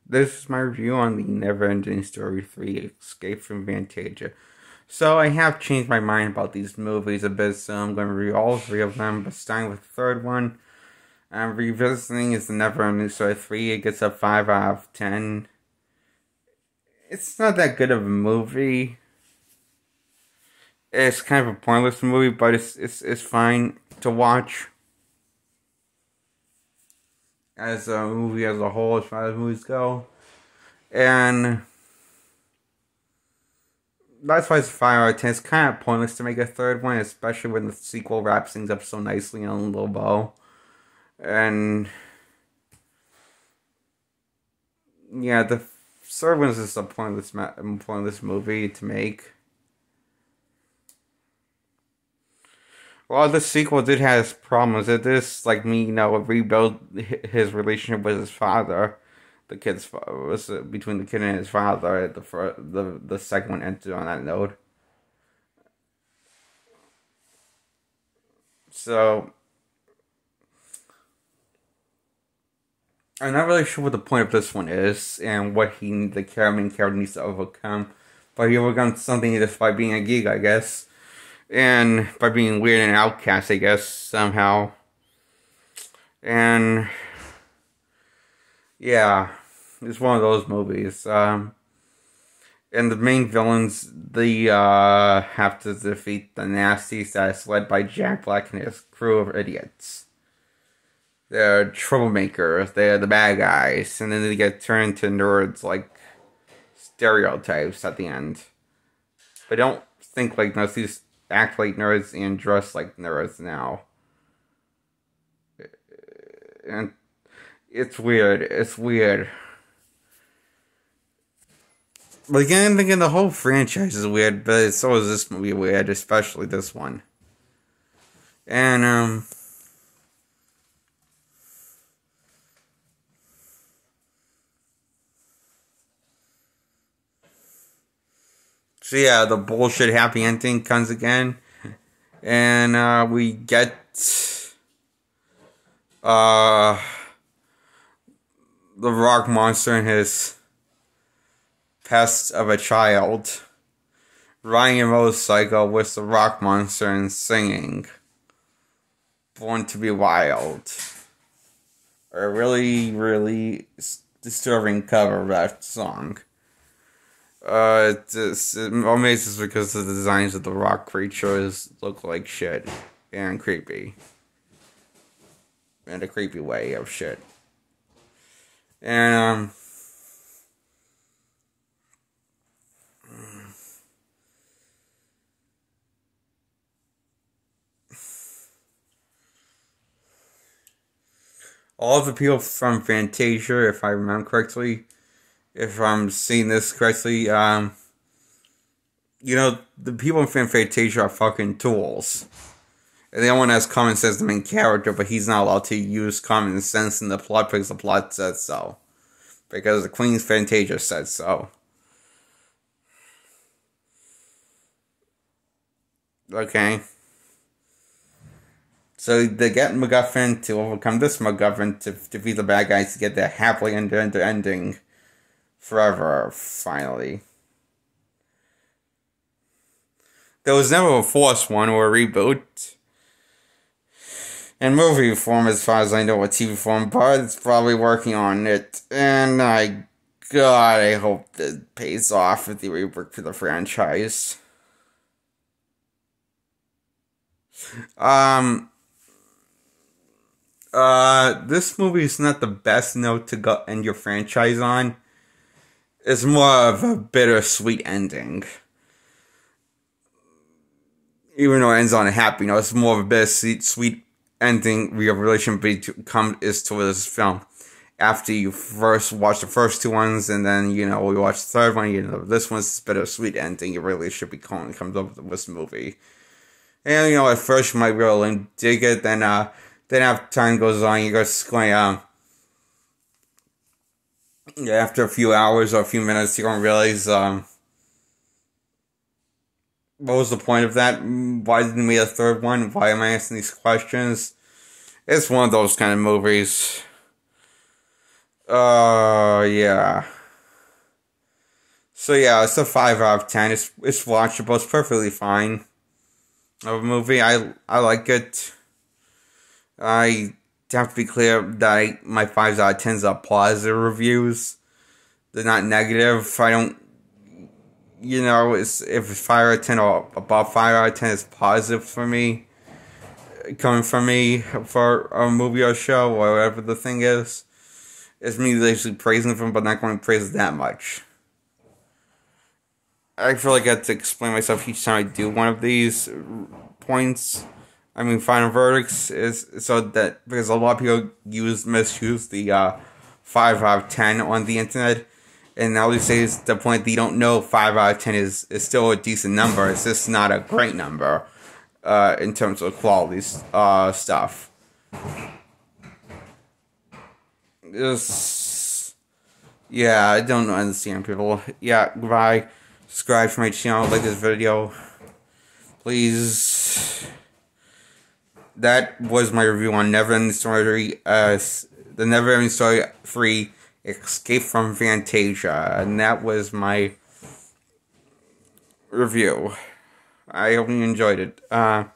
This is my review on the Never-Ending Story 3 Escape from Fantasia. So I have changed my mind about these movies a bit, so I'm going to review all three of them, but starting with the third one. I'm revisiting is the Never-Ending Story 3. It gets a 5 out of 10. It's not that good of a movie. It's kind of a pointless movie, but it's fine to watch. As a movie as a whole, as far as movies go. And that's why it's 5 out of 10. It's kind of pointless to make a third one, especially when the sequel wraps things up so nicely in a little bow. And yeah, the third one is just a pointless movie to make. Well, the sequel did have its problems. It is, like me, rebuild his relationship with his father. The kid's was between the kid and his father. The second one ended on that note. So I'm not really sure what the point of this one is and what the main character needs to overcome. But he overcomes something just by being a geek, I guess. And by being weird and outcast, I guess, somehow. And yeah, it's one of those movies. And the main villains, they have to defeat the nasties that's led by Jack Black and his crew of idiots. They're troublemakers, they're the bad guys, and then they get turned to nerds like stereotypes at the end. But don't think like nerds, these act like nerds and dress like nerds now. And it's weird. But again, I'm thinking the whole franchise is weird, but so is this movie weird, especially this one. And, so yeah, the bullshit happy ending comes again. And, we get, the rock monster and his pest of a child riding a motorcycle with the rock monster and singing Born to be Wild. A really, really disturbing cover of that song. It amazes because the designs of the rock creatures look like shit and creepy. In a creepy way of shit. And, all of the people from Fantasia, if I remember correctly, if I'm seeing this correctly, the people in Fantasia are fucking tools. And the only one that has common sense is the main character, but he's not allowed to use common sense in the plot because the plot says so. Because the Queen's Fantasia said so. Okay. So they get MacGuffin to overcome this MacGuffin to defeat the bad guys to get their happily ending forever, finally. There was never a fourth one or a reboot. In movie form, as far as I know, a TV form, but it's probably working on it. And I hope that pays off with the rework for the franchise. This movie is not the best note to go end your franchise on. It's more of a bittersweet ending. Even though it ends on a happy note, it's more of a bittersweet ending revelation is to this film. After you first watch the first two ones, and then, we watch the third one, this one's a bittersweet ending. You really should be calling it comes up with this movie. And, at first you might really dig it, then after time goes on, you're just going, after a few hours or a few minutes, you're going to realize, what was the point of that? Why didn't we have a third one? Why am I asking these questions? It's one of those kind of movies. Yeah. So yeah, it's a 5 out of 10. It's watchable. It's perfectly fine of a movie. I like it. I have to be clear that my 5s out of 10s are positive reviews. They're not negative. I don't, if it's 5 out of 10 or above 5 out of 10, it's positive for me. Coming from me for a movie or show or whatever the thing is. It's me actually praising them, but not going to praise it that much. I feel like I have to explain myself each time I do one of these points. I mean, final verdicts is so that because a lot of people misuse the 5 out of 10 on the internet, and I always say is the point that you don't know 5 out of 10 is still a decent number. It's just not a great number in terms of quality stuff. Yeah, I don't understand people. Yeah, goodbye. Subscribe to my channel, like this video. Please. That was my review on Neverending Story, the Neverending Story 3, Escape from Fantasia. And that was my review. I hope you enjoyed it. Bye.